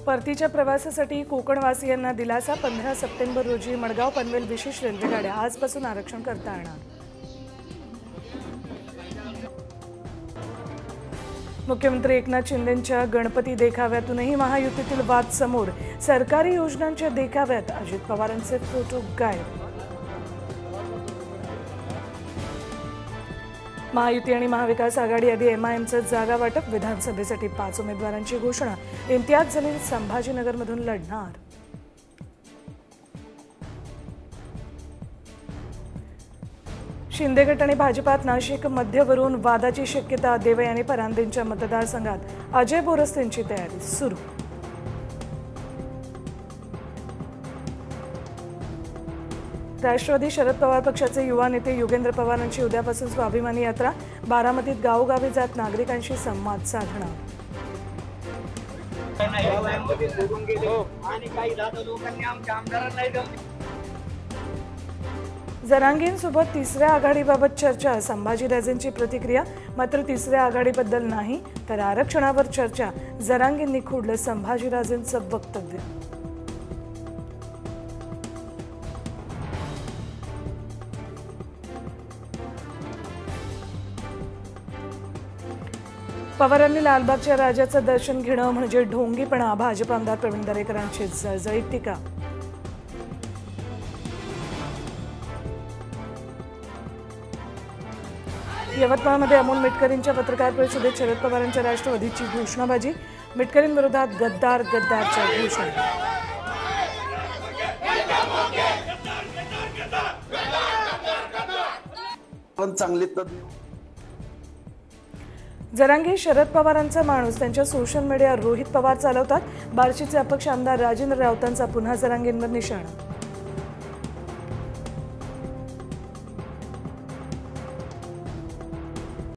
परतीच्या प्रवासासाठी कोकणवासियांना दिलासा। 15 सप्टेंबर रोजी मडगाव पनवेल विशेष रेल्वेगाड्या आजपासून आरक्षण करता येणार। मुख्यमंत्री एकनाथ शिंदेंच्या गणपती देखाव्यातूनही महायुतीतील वाद समोर। सरकारी योजनांच्या देखाव्यात अजित पवारांचे फोटो गायब। महायुती आणि महाविकास आघाडी आधी एमआयएमचं जागा वाटप। विधानसभेसाठी 5 उमेदवारांची घोषणा। इम्तियाज जलील संभाजीनगरमधून लढणार। शिंदे गट आणि भाजपात नाशिक मध्यवरून वादाची शक्यता। देवयानी परांदेंच्या मतदारसंघात अजय बोरस्तेंची तयारी सुरू। राष्ट्रवादी शरद पवार पक्षाचे युवा नेते युगेंद्र पवारांची उद्यापासून स्वाभिमानी यात्रा। बारामतीत गावोगावी जात नागरिकांशी संवाद साधणार। जरांगेंसोबत तिसऱ्या आघाडीबाबत चर्चा। संभाजीराजेंची प्रतिक्रिया। मात्र तिसऱ्या आघाडीबद्दल नाही तर आरक्षणावर चर्चा। जरांगेंनी खोडलं संभाजीराजेंचं वक्तव्य। पवारांनी लालबागच्या राजाचं दर्शन घेणं म्हणजे ढोंगीपणा। भाजप आमदार प्रवीण दरेकरांची जळजळीत टीका। यवतमाळमध्ये अमोल मिटकरींच्या पत्रकार परिषदेत शरद पवारांच्या राष्ट्रवादीची घोषणाबाजी। मिटकरींविरोधात गद्दार गद्दारच्या घोषणा। जरांगे शरद पवारांचा माणूस। त्यांच्या सोशल मीडिया रोहित पवार चालवतात। बार्शीचे अपक्ष आमदार राजेंद्र राऊतांचा पुन्हा जरांगेंवर निशाणा।